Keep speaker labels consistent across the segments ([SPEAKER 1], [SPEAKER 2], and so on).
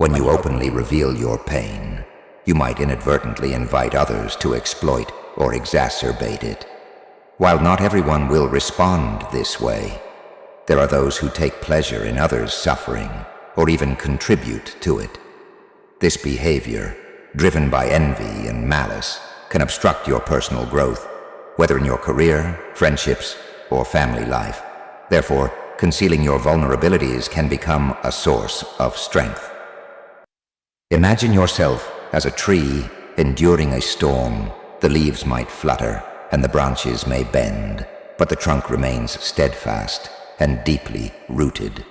[SPEAKER 1] When you openly reveal your pain, you might inadvertently invite others to exploit or exacerbate it. While not everyone will respond this way, there are those who take pleasure in others' suffering or even contribute to it. This behavior, driven by envy and malice, can obstruct your personal growth, whether in your career, friendships, or family life. Therefore, concealing your vulnerabilities can become a source of strength. Imagine yourself as a tree enduring a storm. The leaves might flutter and the branches may bend, but the trunk remains steadfast and deeply rooted.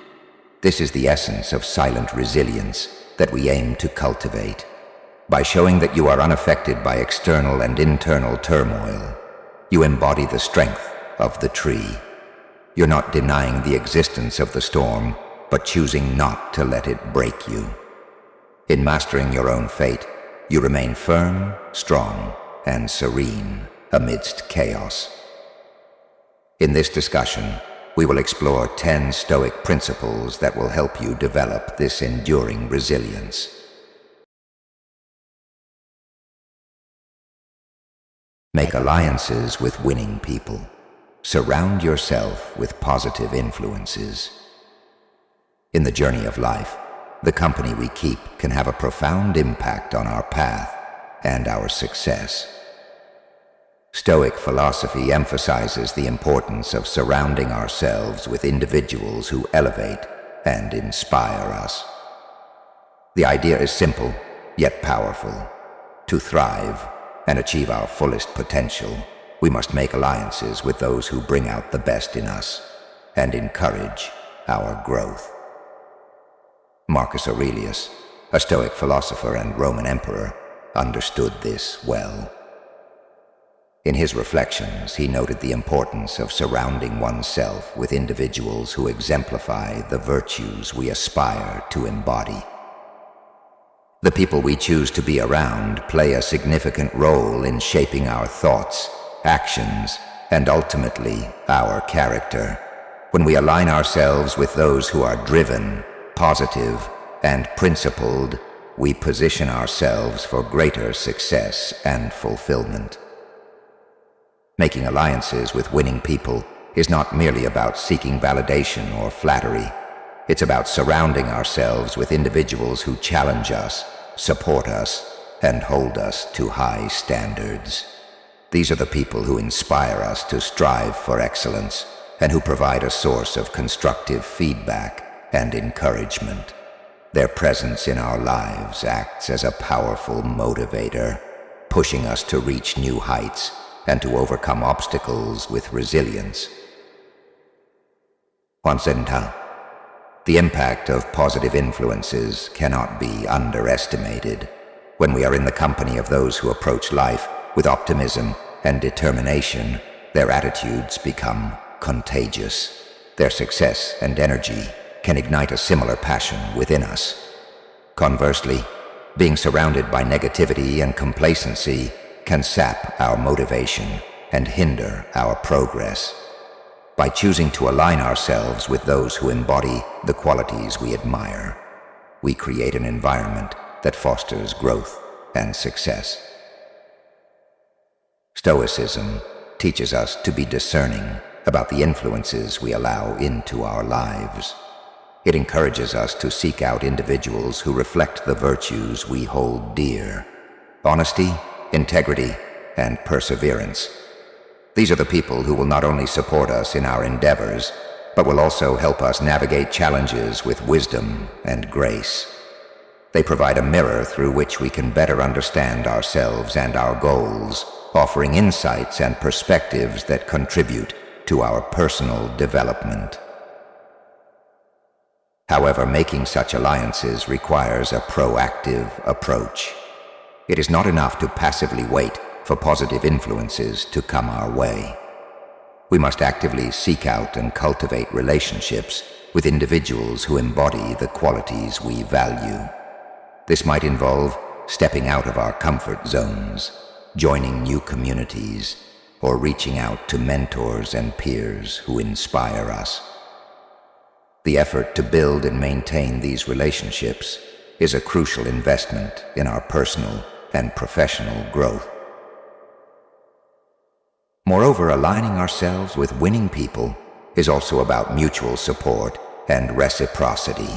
[SPEAKER 1] This is the essence of silent resilience that we aim to cultivate. By showing that you are unaffected by external and internal turmoil, you embody the strength of the tree. You're not denying the existence of the storm, but choosing not to let it break you. In mastering your own fate, you remain firm, strong, and serene amidst chaos. In this discussion, we will explore 10 Stoic principles that will help you develop this enduring resilience. Make alliances with winning people. Surround yourself with positive influences. In the journey of life, the company we keep can have a profound impact on our path and our success. Stoic philosophy emphasizes the importance of surrounding ourselves with individuals who elevate and inspire us. The idea is simple, yet powerful. To thrive and achieve our fullest potential, we must make alliances with those who bring out the best in us and encourage our growth. Marcus Aurelius, a Stoic philosopher and Roman emperor, understood this well. In his reflections, he noted the importance of surrounding oneself with individuals who exemplify the virtues we aspire to embody. The people we choose to be around play a significant role in shaping our thoughts, actions, and ultimately our character. When we align ourselves with those who are driven, positive, and principled, we position ourselves for greater success and fulfillment. Making alliances with winning people is not merely about seeking validation or flattery. It's about surrounding ourselves with individuals who challenge us, support us, and hold us to high standards. These are the people who inspire us to strive for excellence and who provide a source of constructive feedback and encouragement. Their presence in our lives acts as a powerful motivator, pushing us to reach new heights and to overcome obstacles with resilience. Once said and done, the impact of positive influences cannot be underestimated. When we are in the company of those who approach life with optimism and determination, their attitudes become contagious. Their success and energy can ignite a similar passion within us. Conversely, being surrounded by negativity and complacency can sap our motivation and hinder our progress. By choosing to align ourselves with those who embody the qualities we admire, we create an environment that fosters growth and success. Stoicism teaches us to be discerning about the influences we allow into our lives. It encourages us to seek out individuals who reflect the virtues we hold dear: honesty, integrity, and perseverance. These are the people who will not only support us in our endeavors, but will also help us navigate challenges with wisdom and grace. They provide a mirror through which we can better understand ourselves and our goals, offering insights and perspectives that contribute to our personal development. However, making such alliances requires a proactive approach. It is not enough to passively wait for positive influences to come our way. We must actively seek out and cultivate relationships with individuals who embody the qualities we value. This might involve stepping out of our comfort zones, joining new communities, or reaching out to mentors and peers who inspire us. The effort to build and maintain these relationships is a crucial investment in our personal and professional growth. Moreover, aligning ourselves with winning people is also about mutual support and reciprocity.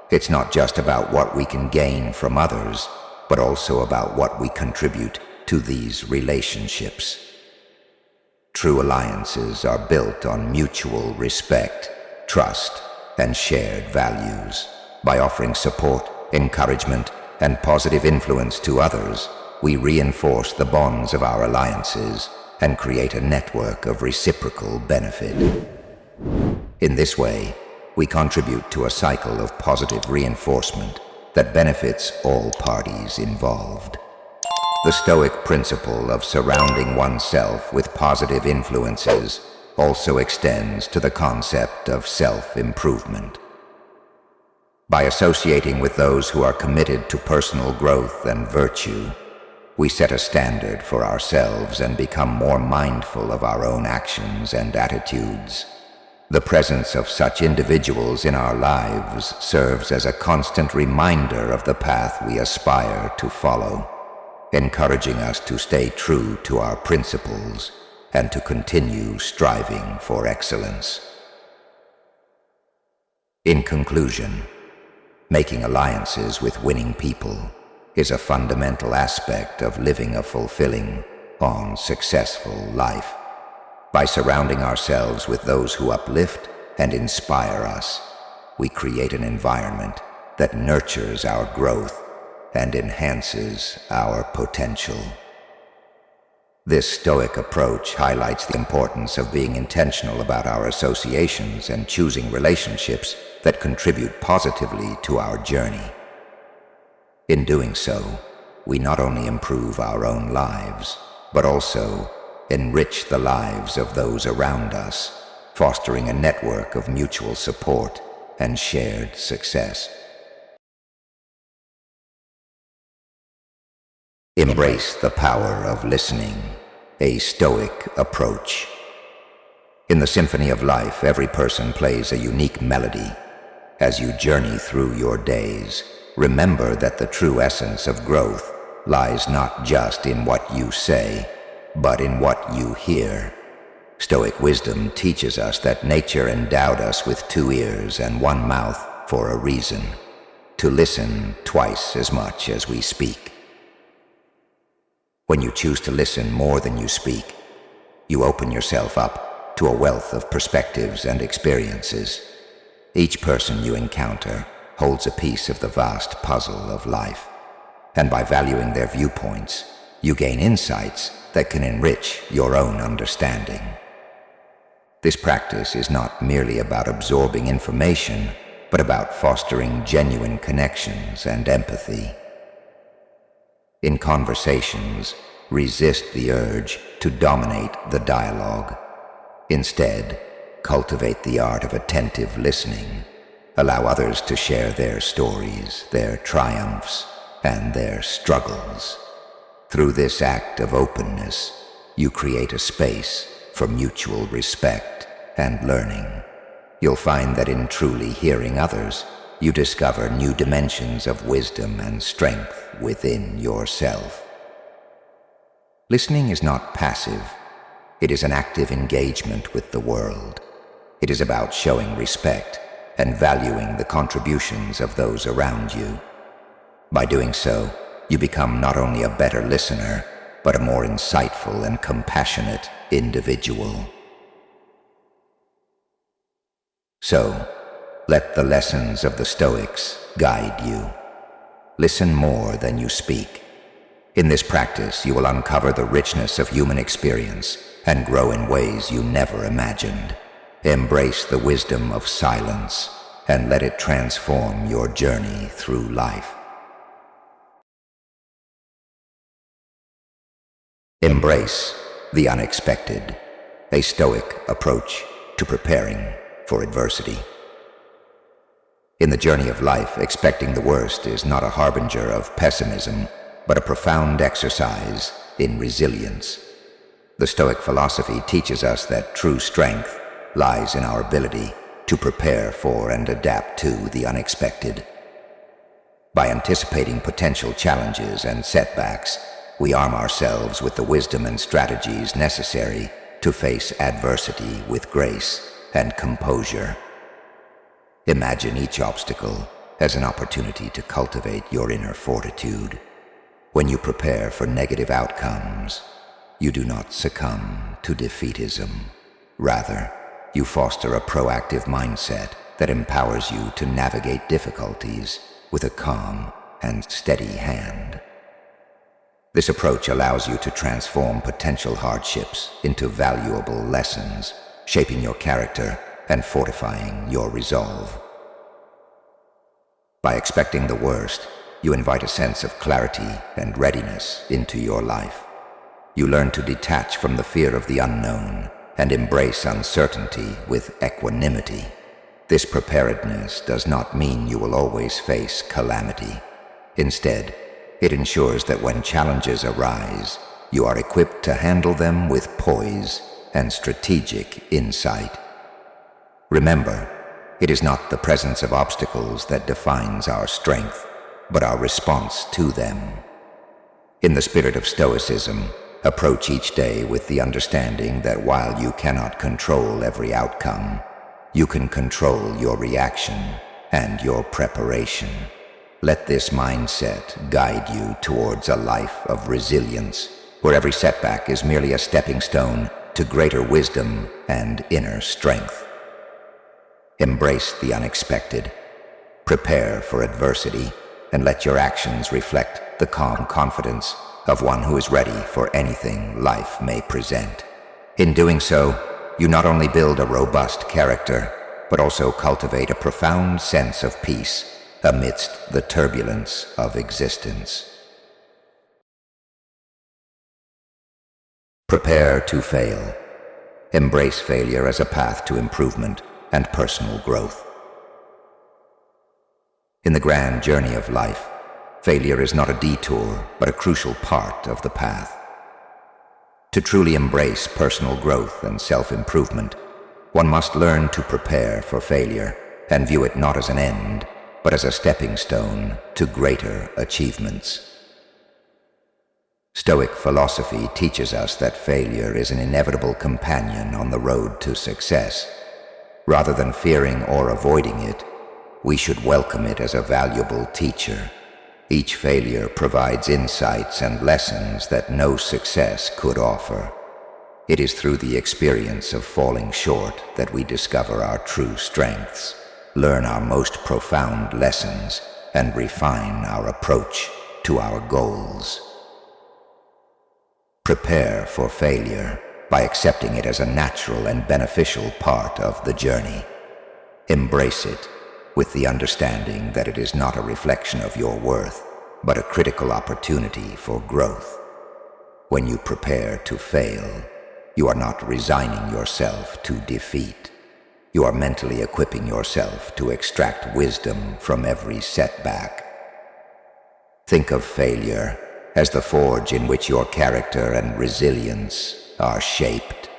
[SPEAKER 1] It's not just about what we can gain from others, but also about what we contribute to these relationships. True alliances are built on mutual respect, trust, and shared values. By offering support, encouragement, and positive influence to others, we reinforce the bonds of our alliances and create a network of reciprocal benefit. In this way, we contribute to a cycle of positive reinforcement that benefits all parties involved. The Stoic principle of surrounding oneself with positive influences also extends to the concept of self-improvement. By associating with those who are committed to personal growth and virtue, we set a standard for ourselves and become more mindful of our own actions and attitudes. The presence of such individuals in our lives serves as a constant reminder of the path we aspire to follow, encouraging us to stay true to our principles and to continue striving for excellence. In conclusion, making alliances with winning people is a fundamental aspect of living a fulfilling, successful life. By surrounding ourselves with those who uplift and inspire us, we create an environment that nurtures our growth and enhances our potential. This Stoic approach highlights the importance of being intentional about our associations and choosing relationships that contribute positively to our journey. In doing so, we not only improve our own lives, but also enrich the lives of those around us, fostering a network of mutual support and shared success. Embrace the power of listening, a Stoic approach. In the symphony of life, every person plays a unique melody. As you journey through your days, remember that the true essence of growth lies not just in what you say, but in what you hear. Stoic wisdom teaches us that nature endowed us with 2 ears and 1 mouth for a reason: to listen twice as much as we speak. When you choose to listen more than you speak, you open yourself up to a wealth of perspectives and experiences. Each person you encounter holds a piece of the vast puzzle of life, and by valuing their viewpoints, you gain insights that can enrich your own understanding. This practice is not merely about absorbing information, but about fostering genuine connections and empathy. In conversations, resist the urge to dominate the dialogue. Instead, cultivate the art of attentive listening. Allow others to share their stories, their triumphs, and their struggles. Through this act of openness, you create a space for mutual respect and learning. You'll find that in truly hearing others, you discover new dimensions of wisdom and strength within yourself. Listening is not passive. It is an active engagement with the world. It is about showing respect and valuing the contributions of those around you. By doing so, you become not only a better listener, but a more insightful and compassionate individual. So, let the lessons of the Stoics guide you. Listen more than you speak. In this practice, you will uncover the richness of human experience and grow in ways you never imagined. Embrace the wisdom of silence and let it transform your journey through life. Embrace the unexpected, a Stoic approach to preparing for adversity. In the journey of life, expecting the worst is not a harbinger of pessimism, but a profound exercise in resilience. The Stoic philosophy teaches us that true strength lies in our ability to prepare for and adapt to the unexpected. By anticipating potential challenges and setbacks, we arm ourselves with the wisdom and strategies necessary to face adversity with grace and composure. Imagine each obstacle as an opportunity to cultivate your inner fortitude. When you prepare for negative outcomes, you do not succumb to defeatism. Rather, you foster a proactive mindset that empowers you to navigate difficulties with a calm and steady hand. This approach allows you to transform potential hardships into valuable lessons, shaping your character and fortifying your resolve. By expecting the worst, you invite a sense of clarity and readiness into your life. You learn to detach from the fear of the unknown and embrace uncertainty with equanimity. This preparedness does not mean you will always face calamity. Instead, it ensures that when challenges arise, you are equipped to handle them with poise and strategic insight. Remember, it is not the presence of obstacles that defines our strength, but our response to them. In the spirit of Stoicism, approach each day with the understanding that while you cannot control every outcome, you can control your reaction and your preparation. Let this mindset guide you towards a life of resilience, where every setback is merely a stepping stone to greater wisdom and inner strength. Embrace the unexpected, prepare for adversity, and let your actions reflect the calm confidence of one who is ready for anything life may present. In doing so, you not only build a robust character, but also cultivate a profound sense of peace amidst the turbulence of existence. Prepare to fail. Embrace failure as a path to improvement and personal growth. In the grand journey of life, failure is not a detour, but a crucial part of the path. To truly embrace personal growth and self-improvement, one must learn to prepare for failure and view it not as an end, but as a stepping stone to greater achievements. Stoic philosophy teaches us that failure is an inevitable companion on the road to success. Rather than fearing or avoiding it, we should welcome it as a valuable teacher. Each failure provides insights and lessons that no success could offer. It is through the experience of falling short that we discover our true strengths, learn our most profound lessons, and refine our approach to our goals. Prepare for failure by accepting it as a natural and beneficial part of the journey. Embrace it with the understanding that it is not a reflection of your worth, but a critical opportunity for growth. When you prepare to fail, you are not resigning yourself to defeat. You are mentally equipping yourself to extract wisdom from every setback. Think of failure as the forge in which your character and resilience are shaped.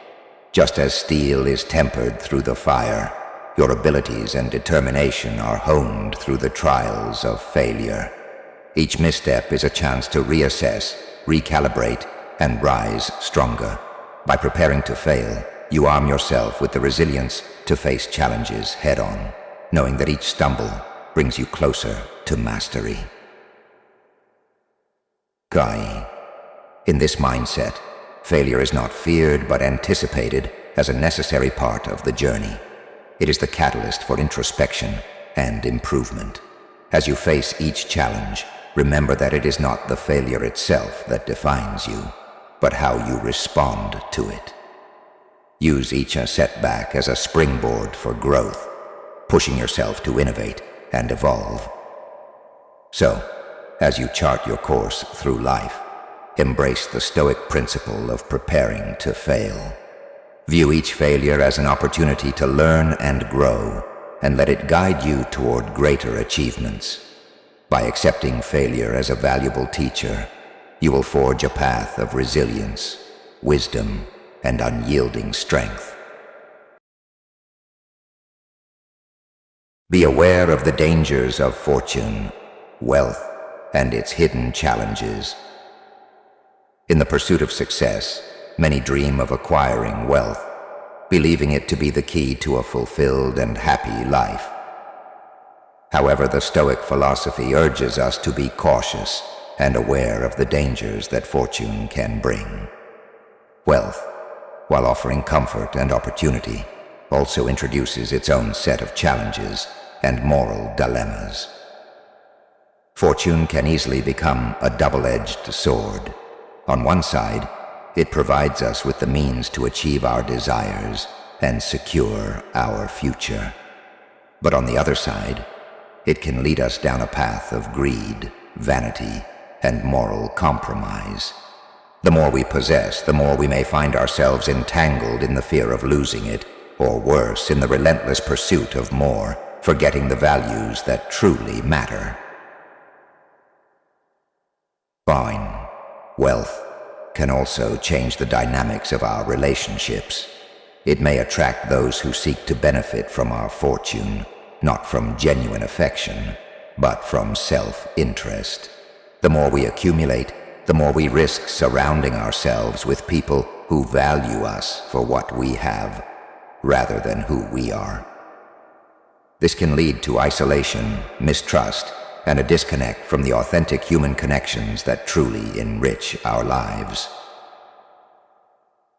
[SPEAKER 1] Just as steel is tempered through the fire, your abilities and determination are honed through the trials of failure. Each misstep is a chance to reassess, recalibrate, and rise stronger. By preparing to fail, you arm yourself with the resilience to face challenges head-on, knowing that each stumble brings you closer to mastery. Kai. In this mindset, failure is not feared but anticipated as a necessary part of the journey. It is the catalyst for introspection and improvement. As you face each challenge, remember that it is not the failure itself that defines you, but how you respond to it. Use each setback as a springboard for growth, pushing yourself to innovate and evolve. So, as you chart your course through life, embrace the Stoic principle of preparing to fail. View each failure as an opportunity to learn and grow, and let it guide you toward greater achievements. By accepting failure as a valuable teacher, you will forge a path of resilience, wisdom, and unyielding strength. Be aware of the dangers of fortune. wealth, and its hidden challenges. In the pursuit of success, many dream of acquiring wealth, believing it to be the key to a fulfilled and happy life. However, the Stoic philosophy urges us to be cautious and aware of the dangers that fortune can bring. Wealth, while offering comfort and opportunity, also introduces its own set of challenges and moral dilemmas. Fortune can easily become a double-edged sword. On one side, it provides us with the means to achieve our desires and secure our future. But on the other side, it can lead us down a path of greed, vanity, and moral compromise. The more we possess, the more we may find ourselves entangled in the fear of losing it, or worse, in the relentless pursuit of more, forgetting the values that truly matter. Fine. Wealth can also change the dynamics of our relationships. It may attract those who seek to benefit from our fortune, not from genuine affection, but from self-interest. The more we accumulate, the more we risk surrounding ourselves with people who value us for what we have, rather than who we are. This can lead to isolation, mistrust, and a disconnect from the authentic human connections that truly enrich our lives.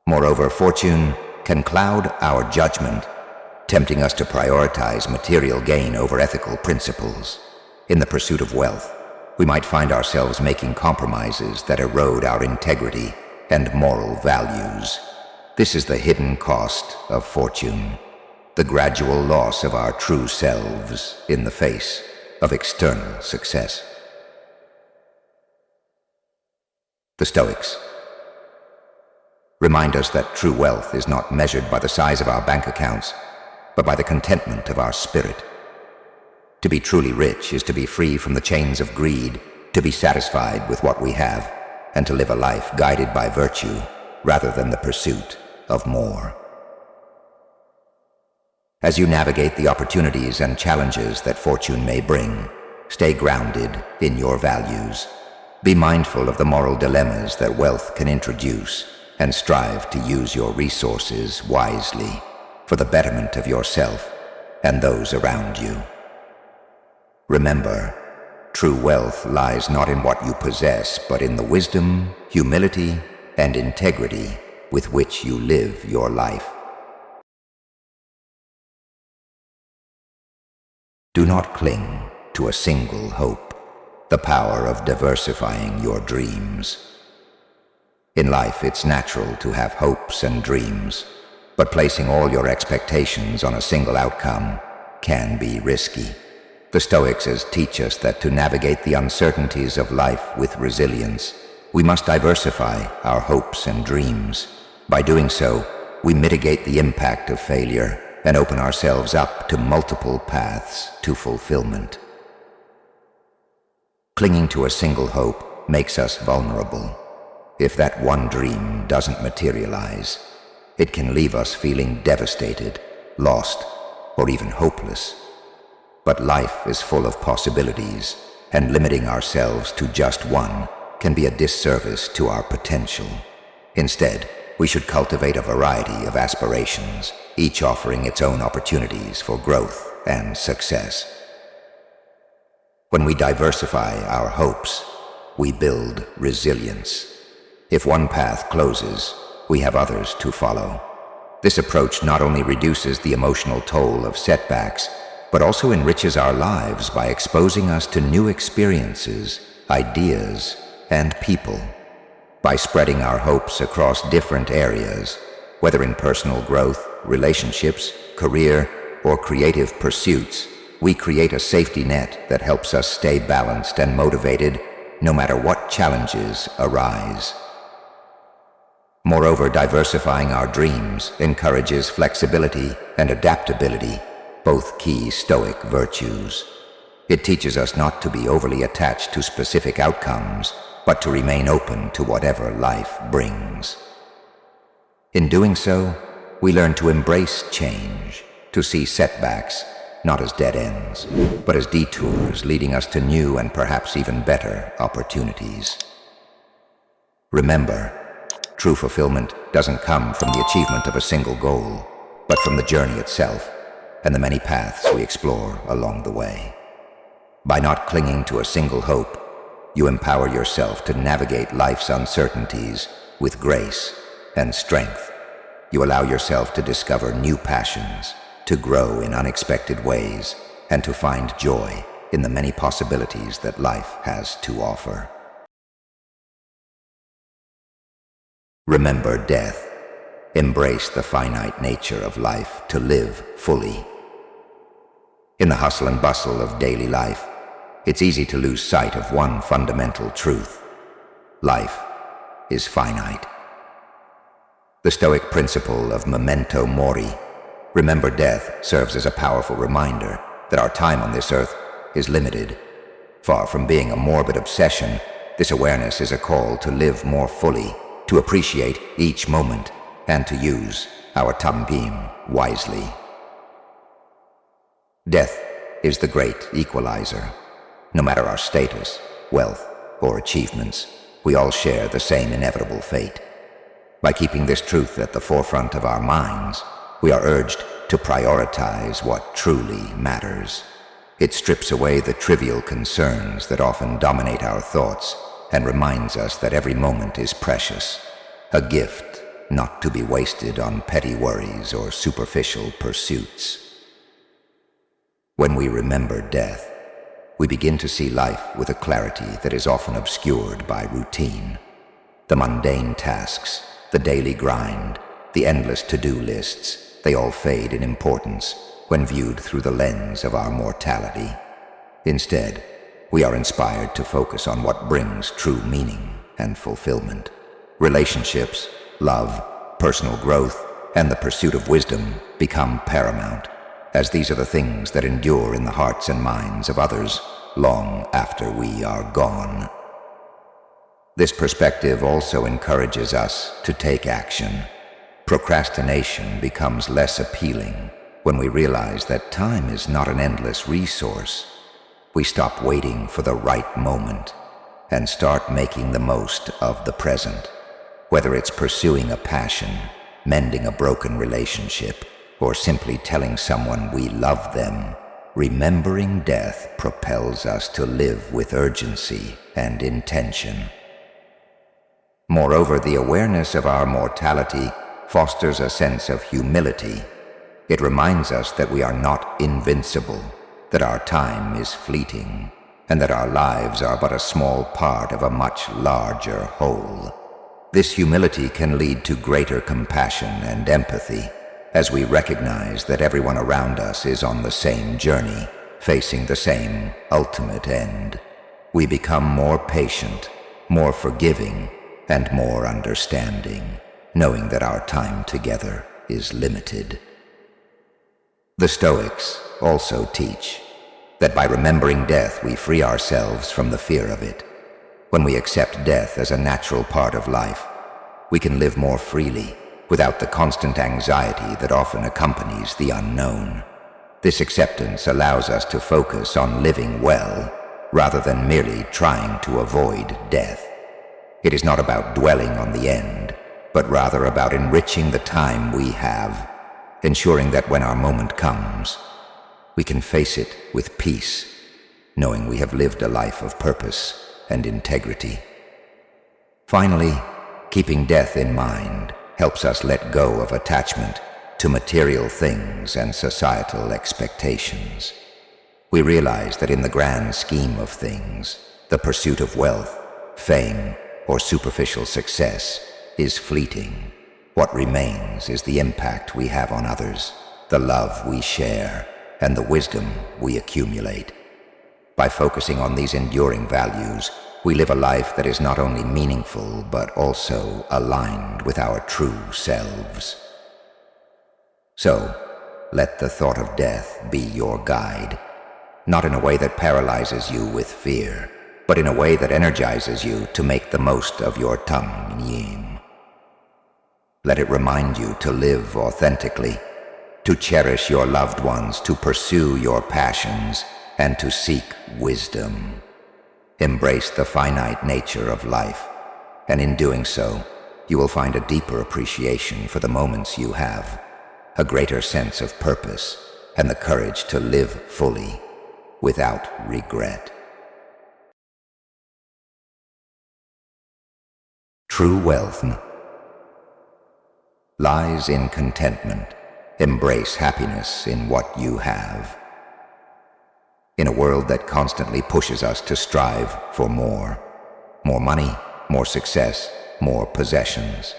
[SPEAKER 1] Moreover, fortune can cloud our judgment, tempting us to prioritize material gain over ethical principles. In the pursuit of wealth, we might find ourselves making compromises that erode our integrity and moral values. This is the hidden cost of fortune, the gradual loss of our true selves in the face of external success. The Stoics remind us that true wealth is not measured by the size of our bank accounts, but by the contentment of our spirit. To be truly rich is to be free from the chains of greed, to be satisfied with what we have, and to live a life guided by virtue rather than the pursuit of more. As you navigate the opportunities and challenges that fortune may bring, stay grounded in your values. Be mindful of the moral dilemmas that wealth can introduce, and strive to use your resources wisely for the betterment of yourself and those around you. Remember, true wealth lies not in what you possess, but in the wisdom, humility, and integrity with which you live your life. Do not cling to a single hope, the power of diversifying your dreams. In life, it's natural to have hopes and dreams, but placing all your expectations on a single outcome can be risky. The Stoics teach us that to navigate the uncertainties of life with resilience, we must diversify our hopes and dreams. By doing so, we mitigate the impact of failure and open ourselves up to multiple paths to fulfillment. Clinging to a single hope makes us vulnerable. If that one dream doesn't materialize, it can leave us feeling devastated, lost, or even hopeless. But life is full of possibilities, and limiting ourselves to just one can be a disservice to our potential. Instead, we should cultivate a variety of aspirations, each offering its own opportunities for growth and success. When we diversify our hopes, we build resilience. If one path closes, we have others to follow. This approach not only reduces the emotional toll of setbacks, but also enriches our lives by exposing us to new experiences, ideas, and people. By spreading our hopes across different areas, whether in personal growth, relationships, career, or creative pursuits, we create a safety net that helps us stay balanced and motivated no matter what challenges arise. Moreover, diversifying our dreams encourages flexibility and adaptability, both key Stoic virtues. It teaches us not to be overly attached to specific outcomes, but to remain open to whatever life brings. In doing so, we learn to embrace change, to see setbacks not as dead ends, but as detours leading us to new and perhaps even better opportunities. Remember, true fulfillment doesn't come from the achievement of a single goal, but from the journey itself and the many paths we explore along the way. By not clinging to a single hope, you empower yourself to navigate life's uncertainties with grace and strength. You allow yourself to discover new passions, to grow in unexpected ways, and to find joy in the many possibilities that life has to offer. Remember death. Embrace the finite nature of life to live fully. In the hustle and bustle of daily life, it's easy to lose sight of one fundamental truth. Life is finite. The Stoic principle of memento mori, remember death, serves as a powerful reminder that our time on this earth is limited. Far from being a morbid obsession, this awareness is a call to live more fully, to appreciate each moment, and to use our tambim wisely. Death is the great equalizer. No matter our status, wealth, or achievements, we all share the same inevitable fate. By keeping this truth at the forefront of our minds, we are urged to prioritize what truly matters. It strips away the trivial concerns that often dominate our thoughts and reminds us that every moment is precious, a gift not to be wasted on petty worries or superficial pursuits. When we remember death, we begin to see life with a clarity that is often obscured by routine. The mundane tasks, the daily grind, the endless to-do lists, they all fade in importance when viewed through the lens of our mortality. Instead, we are inspired to focus on what brings true meaning and fulfillment. Relationships, love, personal growth, and the pursuit of wisdom become paramount, as these are the things that endure in the hearts and minds of others long after we are gone. This perspective also encourages us to take action. Procrastination becomes less appealing when we realize that time is not an endless resource. We stop waiting for the right moment and start making the most of the present. Whether it's pursuing a passion, mending a broken relationship, or simply telling someone we love them, remembering death propels us to live with urgency and intention. Moreover, the awareness of our mortality fosters a sense of humility. It reminds us that we are not invincible, that our time is fleeting, and that our lives are but a small part of a much larger whole. This humility can lead to greater compassion and empathy, as we recognize that everyone around us is on the same journey, facing the same ultimate end. We become more patient, more forgiving, and more understanding, knowing that our time together is limited. The Stoics also teach that by remembering death, we free ourselves from the fear of it. When we accept death as a natural part of life, we can live more freely, without the constant anxiety that often accompanies the unknown. This acceptance allows us to focus on living well, rather than merely trying to avoid death. It is not about dwelling on the end, but rather about enriching the time we have, ensuring that when our moment comes, we can face it with peace, knowing we have lived a life of purpose and integrity. Finally, keeping death in mind helps us let go of attachment to material things and societal expectations. We realize that in the grand scheme of things, the pursuit of wealth, fame, or superficial success is fleeting. What remains is the impact we have on others, the love we share, and the wisdom we accumulate. By focusing on these enduring values, we live a life that is not only meaningful but also aligned with our true selves. So, let the thought of death be your guide, not in a way that paralyzes you with fear, but in a way that energizes you to make the most of your tambim. Let it remind you to live authentically, to cherish your loved ones, to pursue your passions, and to seek wisdom. Embrace the finite nature of life, and in doing so, you will find a deeper appreciation for the moments you have, a greater sense of purpose, and the courage to live fully, without regret. True wealth lies in contentment. Embrace happiness in what you have. In a world that constantly pushes us to strive for more money, more success, more possessions,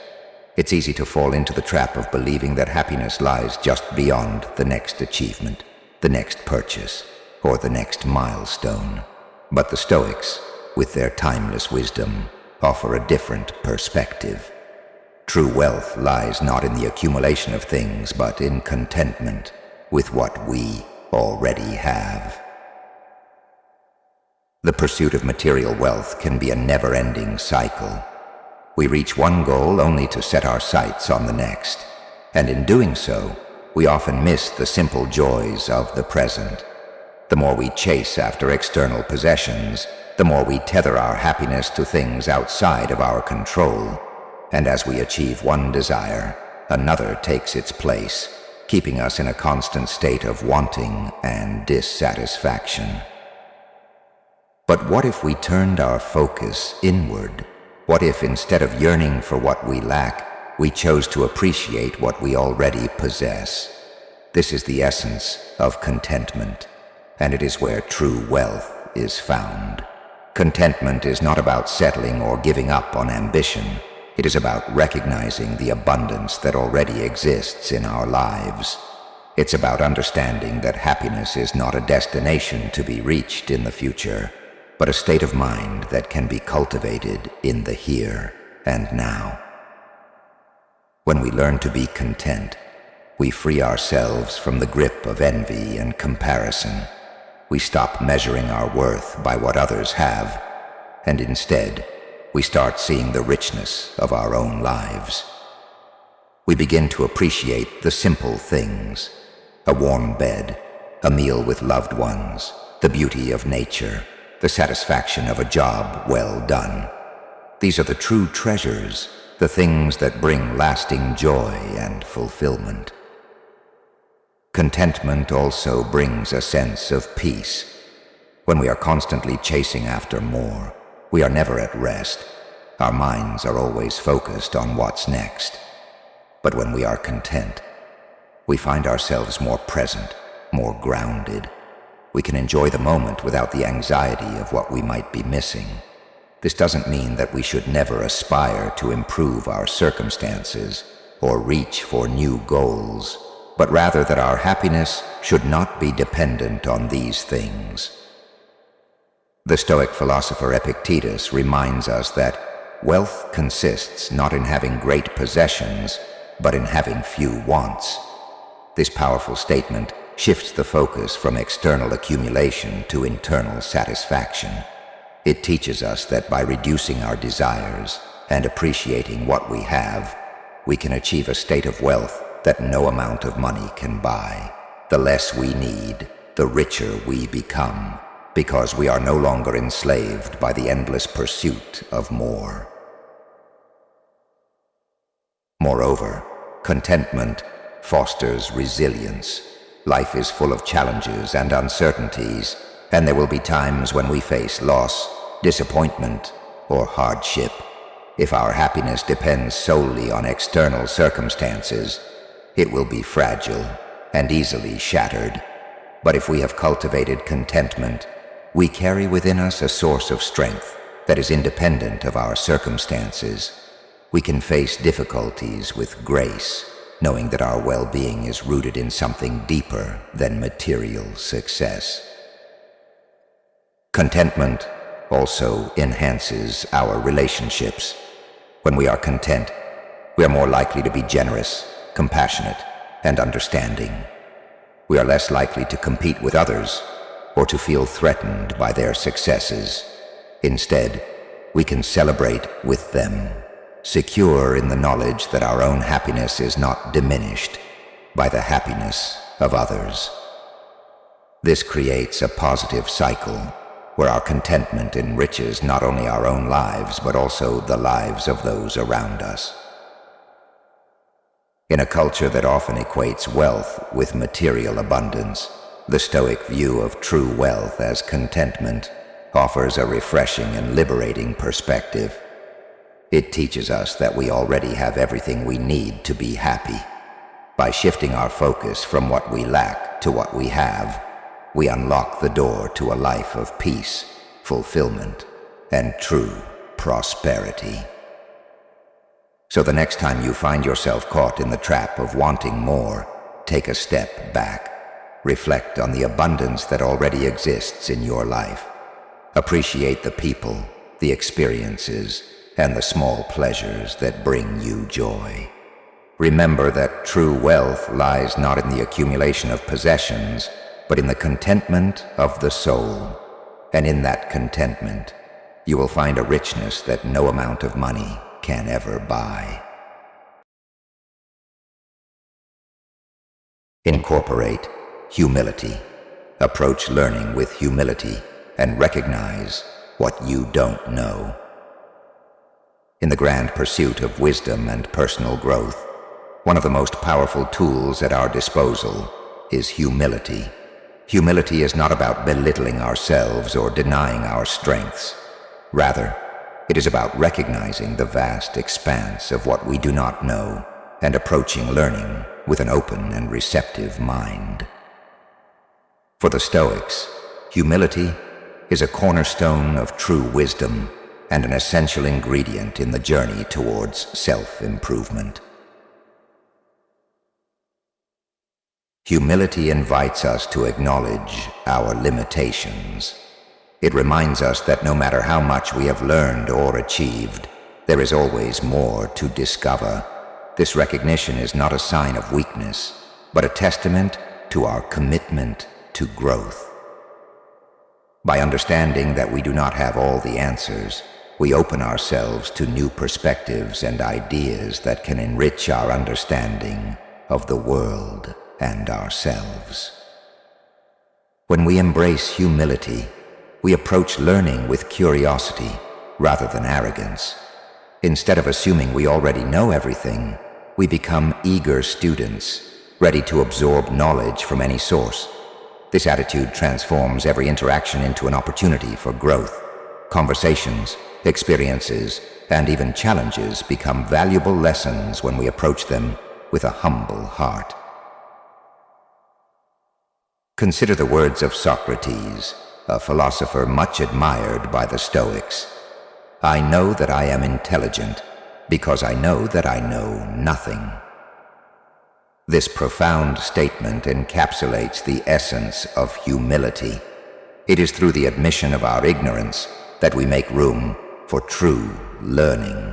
[SPEAKER 1] it's easy to fall into the trap of believing that happiness lies just beyond the next achievement, the next purchase, or the next milestone. But the Stoics, with their timeless wisdom, offer a different perspective. True wealth lies not in the accumulation of things, but in contentment with what we already have. The pursuit of material wealth can be a never-ending cycle. We reach one goal only to set our sights on the next, and in doing so, we often miss the simple joys of the present. The more we chase after external possessions, the more we tether our happiness to things outside of our control, and as we achieve one desire, another takes its place, keeping us in a constant state of wanting and dissatisfaction. But what if we turned our focus inward? What if instead of yearning for what we lack, we chose to appreciate what we already possess? This is the essence of contentment, and it is where true wealth is found. Contentment is not about settling or giving up on ambition. It is about recognizing the abundance that already exists in our lives. It's about understanding that happiness is not a destination to be reached in the future, but a state of mind that can be cultivated in the here and now. When we learn to be content, we free ourselves from the grip of envy and comparison. We stop measuring our worth by what others have, and instead, we start seeing the richness of our own lives. We begin to appreciate the simple things: a warm bed, a meal with loved ones, the beauty of nature, the satisfaction of a job well done. These are the true treasures, the things that bring lasting joy and fulfillment. Contentment also brings a sense of peace. When we are constantly chasing after more, we are never at rest. Our minds are always focused on what's next. But when we are content, we find ourselves more present, more grounded. We can enjoy the moment without the anxiety of what we might be missing. This doesn't mean that we should never aspire to improve our circumstances or reach for new goals, but rather that our happiness should not be dependent on these things. The Stoic philosopher Epictetus reminds us that wealth consists not in having great possessions, but in having few wants. This powerful statement shifts the focus from external accumulation to internal satisfaction. It teaches us that by reducing our desires and appreciating what we have, we can achieve a state of wealth that no amount of money can buy. The less we need, the richer we become, because we are no longer enslaved by the endless pursuit of more. Moreover, contentment fosters resilience. Life is full of challenges and uncertainties, and there will be times when we face loss, disappointment, or hardship. If our happiness depends solely on external circumstances, it will be fragile and easily shattered. But if we have cultivated contentment, we carry within us a source of strength that is independent of our circumstances. We can face difficulties with grace, knowing that our well-being is rooted in something deeper than material success. Contentment also enhances our relationships. When we are content, we are more likely to be generous, compassionate, and understanding. We are less likely to compete with others or to feel threatened by their successes. Instead, we can celebrate with them, secure in the knowledge that our own happiness is not diminished. by the happiness of others. This creates a positive cycle where our contentment enriches not only our own lives but also the lives of those around us. In a culture that often equates wealth with material abundance, the Stoic view of true wealth as contentment offers a refreshing and liberating perspective. It teaches us that we already have everything we need to be happy. By shifting our focus from what we lack to what we have, we unlock the door to a life of peace, fulfillment, and true prosperity. So the next time you find yourself caught in the trap of wanting more, take a step back. Reflect on the abundance that already exists in your life. Appreciate the people, the experiences, and the small pleasures that bring you joy. Remember that true wealth lies not in the accumulation of possessions, but in the contentment of the soul. And in that contentment, you will find a richness that no amount of money can ever buy. Incorporate humility. Approach learning with humility and recognize what you don't know. In the grand pursuit of wisdom and personal growth, one of the most powerful tools at our disposal is humility. Humility is not about belittling ourselves or denying our strengths. Rather, it is about recognizing the vast expanse of what we do not know and approaching learning with an open and receptive mind. For the Stoics, humility is a cornerstone of true wisdom and an essential ingredient in the journey towards self-improvement. Humility invites us to acknowledge our limitations. It reminds us that no matter how much we have learned or achieved, there is always more to discover. This recognition is not a sign of weakness, but a testament to our commitment to growth. By understanding that we do not have all the answers, we open ourselves to new perspectives and ideas that can enrich our understanding of the world and ourselves. When we embrace humility, we approach learning with curiosity rather than arrogance. Instead of assuming we already know everything, we become eager students, ready to absorb knowledge from any source. This attitude transforms every interaction into an opportunity for growth. Conversations, experiences, and even challenges become valuable lessons when we approach them with a humble heart. Consider the words of Socrates, a philosopher much admired by the Stoics. "I know that I am intelligent because I know that I know nothing." This profound statement encapsulates the essence of humility. It is through the admission of our ignorance that we make room for true learning.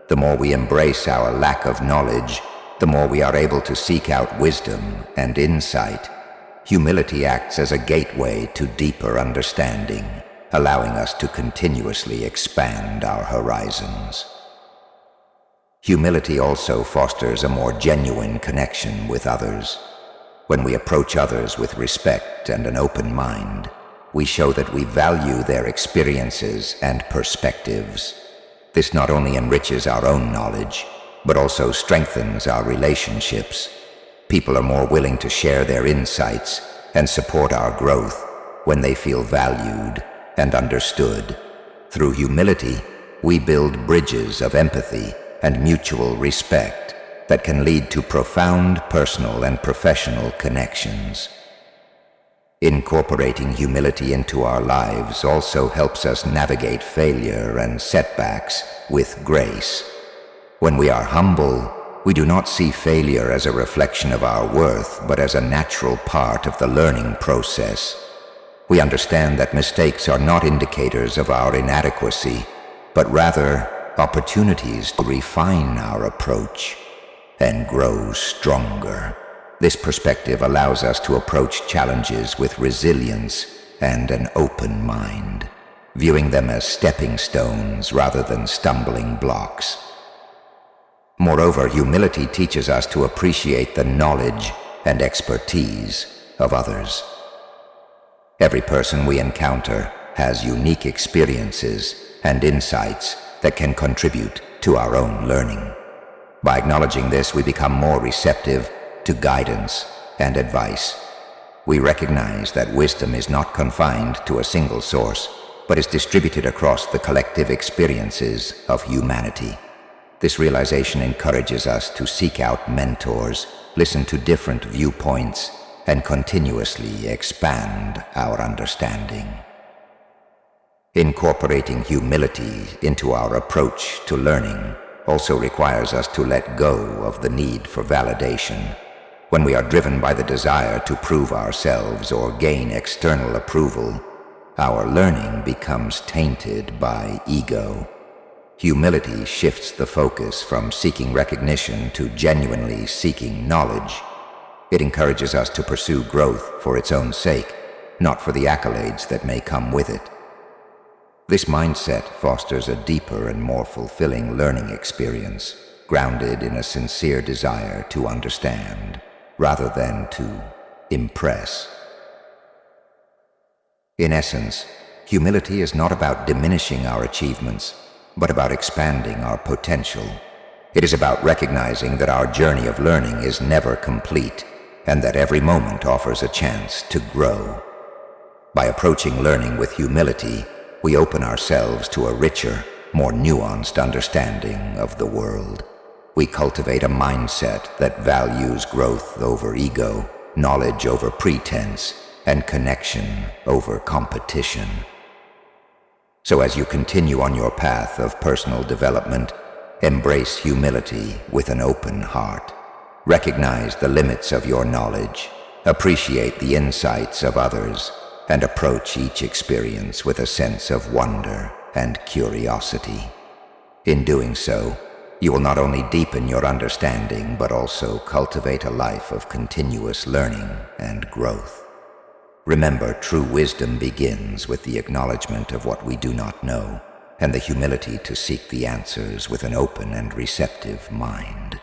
[SPEAKER 1] The more we embrace our lack of knowledge, the more we are able to seek out wisdom and insight. Humility acts as a gateway to deeper understanding, allowing us to continuously expand our horizons. Humility also fosters a more genuine connection with others. When we approach others with respect and an open mind, we show that we value their experiences and perspectives. This not only enriches our own knowledge, but also strengthens our relationships. People are more willing to share their insights and support our growth when they feel valued and understood. Through humility, we build bridges of empathy and mutual respect that can lead to profound personal and professional connections. Incorporating humility into our lives also helps us navigate failure and setbacks with grace. When we are humble, we do not see failure as a reflection of our worth, but as a natural part of the learning process. We understand that mistakes are not indicators of our inadequacy, but rather opportunities to refine our approach and grow stronger. This perspective allows us to approach challenges with resilience and an open mind, viewing them as stepping stones rather than stumbling blocks. Moreover, humility teaches us to appreciate the knowledge and expertise of others. Every person we encounter has unique experiences and insights that can contribute to our own learning. By acknowledging this, we become more receptive to guidance and advice. We recognize that wisdom is not confined to a single source, but is distributed across the collective experiences of humanity. This realization encourages us to seek out mentors, listen to different viewpoints, and continuously expand our understanding. Incorporating humility into our approach to learning also requires us to let go of the need for validation. When we are driven by the desire to prove ourselves or gain external approval, our learning becomes tainted by ego. Humility shifts the focus from seeking recognition to genuinely seeking knowledge. It encourages us to pursue growth for its own sake, not for the accolades that may come with it. This mindset fosters a deeper and more fulfilling learning experience, grounded in a sincere desire to understand, rather than to impress. In essence, humility is not about diminishing our achievements, but about expanding our potential. It is about recognizing that our journey of learning is never complete, and that every moment offers a chance to grow. By approaching learning with humility, we open ourselves to a richer, more nuanced understanding of the world. We cultivate a mindset that values growth over ego, knowledge over pretense, and connection over competition. So as you continue on your path of personal development, embrace humility with an open heart. Recognize the limits of your knowledge, appreciate the insights of others, and approach each experience with a sense of wonder and curiosity. In doing so, you will not only deepen your understanding, but also cultivate a life of continuous learning and growth. Remember, true wisdom begins with the acknowledgement of what we do not know, and the humility to seek the answers with an open and receptive mind.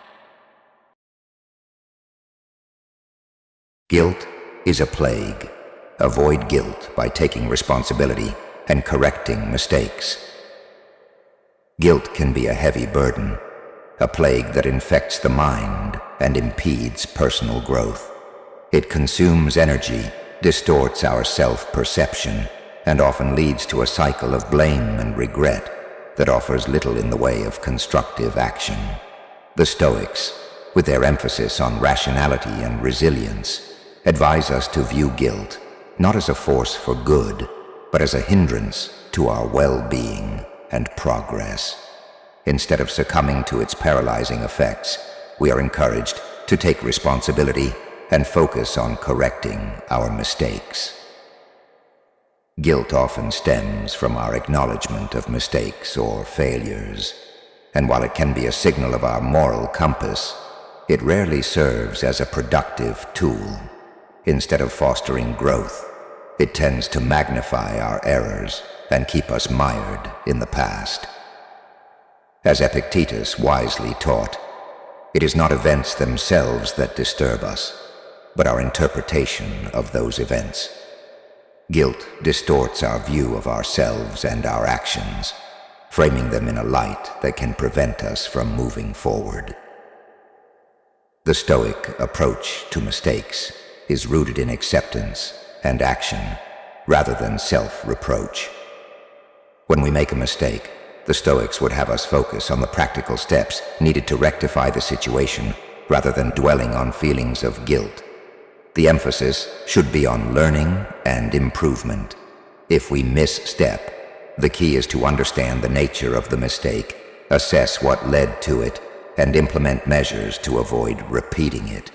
[SPEAKER 1] Guilt is a plague. Avoid guilt by taking responsibility and correcting mistakes. Guilt can be a heavy burden, a plague that infects the mind and impedes personal growth. It consumes energy, distorts our self-perception, and often leads to a cycle of blame and regret that offers little in the way of constructive action. The Stoics, with their emphasis on rationality and resilience, advise us to view guilt not as a force for good, but as a hindrance to our well-being and progress. Instead of succumbing to its paralyzing effects, we are encouraged to take responsibility and focus on correcting our mistakes. Guilt often stems from our acknowledgement of mistakes or failures, and while it can be a signal of our moral compass, it rarely serves as a productive tool. Instead of fostering growth, it tends to magnify our errors and keep us mired in the past. As Epictetus wisely taught, it is not events themselves that disturb us, but our interpretation of those events. Guilt distorts our view of ourselves and our actions, framing them in a light that can prevent us from moving forward. The Stoic approach to mistakes is rooted in acceptance and action rather than self-reproach. When we make a mistake, the Stoics would have us focus on the practical steps needed to rectify the situation rather than dwelling on feelings of guilt. The emphasis should be on learning and improvement. If we misstep, the key is to understand the nature of the mistake, assess what led to it, and implement measures to avoid repeating it.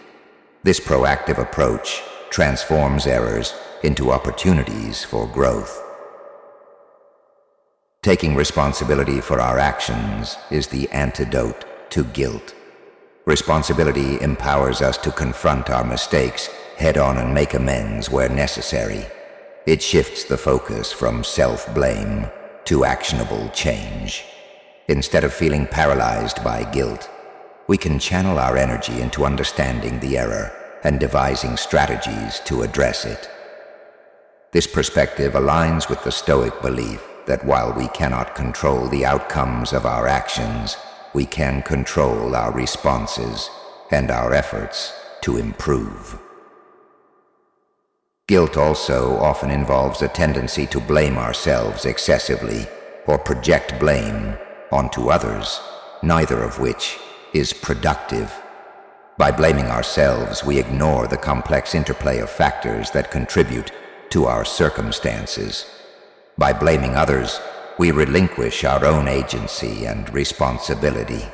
[SPEAKER 1] This proactive approach transforms errors into opportunities for growth. Taking responsibility for our actions is the antidote to guilt. Responsibility empowers us to confront our mistakes head-on and make amends where necessary. It shifts the focus from self-blame to actionable change. Instead of feeling paralyzed by guilt, we can channel our energy into understanding the error and devising strategies to address it. This perspective aligns with the Stoic belief that while we cannot control the outcomes of our actions, we can control our responses and our efforts to improve. Guilt also often involves a tendency to blame ourselves excessively or project blame onto others, neither of which is productive. By blaming ourselves, we ignore the complex interplay of factors that contribute to our circumstances. By blaming others, we relinquish our own agency and responsibility.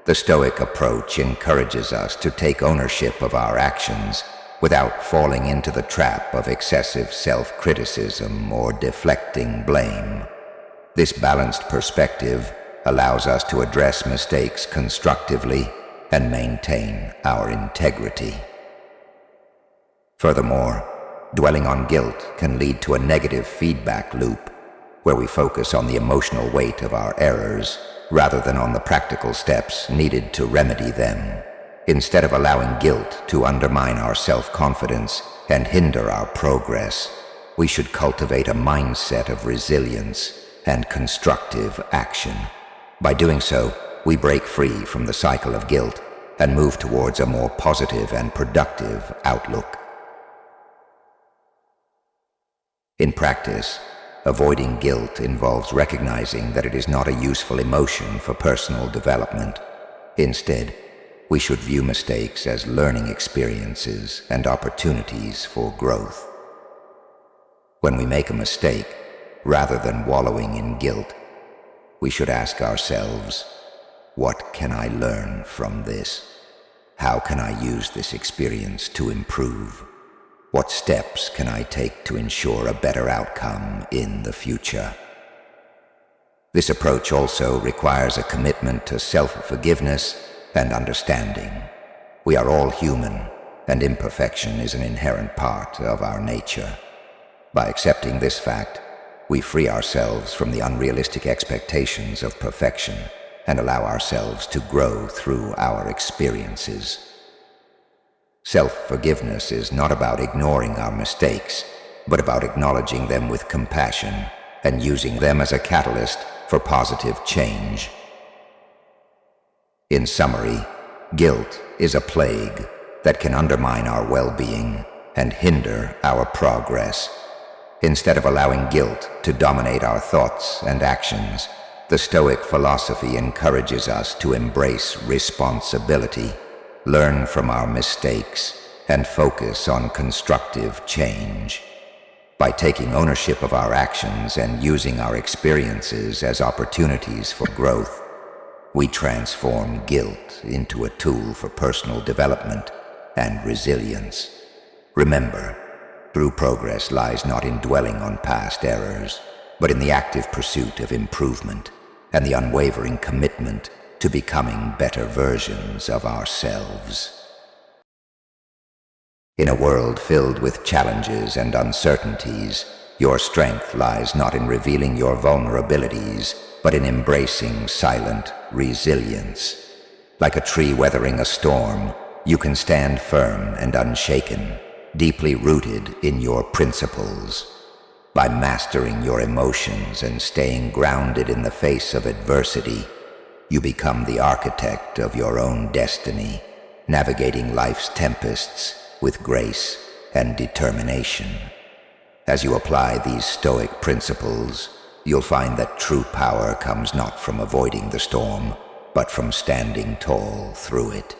[SPEAKER 1] The Stoic approach encourages us to take ownership of our actions without falling into the trap of excessive self-criticism or deflecting blame. This balanced perspective allows us to address mistakes constructively and maintain our integrity. Furthermore, dwelling on guilt can lead to a negative feedback loop where we focus on the emotional weight of our errors rather than on the practical steps needed to remedy them. Instead of allowing guilt to undermine our self-confidence and hinder our progress, we should cultivate a mindset of resilience and constructive action. By doing so, we break free from the cycle of guilt and move towards a more positive and productive outlook. In practice, avoiding guilt involves recognizing that it is not a useful emotion for personal development. Instead, we should view mistakes as learning experiences and opportunities for growth. When we make a mistake, rather than wallowing in guilt, we should ask ourselves, what can I learn from this? How can I use this experience to improve? What steps can I take to ensure a better outcome in the future? This approach also requires a commitment to self-forgiveness and understanding. We are all human, and imperfection is an inherent part of our nature. By accepting this fact, we free ourselves from the unrealistic expectations of perfection and allow ourselves to grow through our experiences. Self-forgiveness is not about ignoring our mistakes, but about acknowledging them with compassion and using them as a catalyst for positive change. In summary, guilt is a plague that can undermine our well-being and hinder our progress. Instead of allowing guilt to dominate our thoughts and actions, the Stoic philosophy encourages us to embrace responsibility, learn from our mistakes, and focus on constructive change. By taking ownership of our actions and using our experiences as opportunities for growth, we transform guilt into a tool for personal development and resilience. Remember, true progress lies not in dwelling on past errors, but in the active pursuit of improvement and the unwavering commitment to becoming better versions of ourselves. In a world filled with challenges and uncertainties, your strength lies not in revealing your vulnerabilities, but in embracing silent resilience. Like a tree weathering a storm, you can stand firm and unshaken, deeply rooted in your principles. By mastering your emotions and staying grounded in the face of adversity, you become the architect of your own destiny, navigating life's tempests with grace and determination. As you apply these Stoic principles, you'll find that true power comes not from avoiding the storm, but from standing tall through it.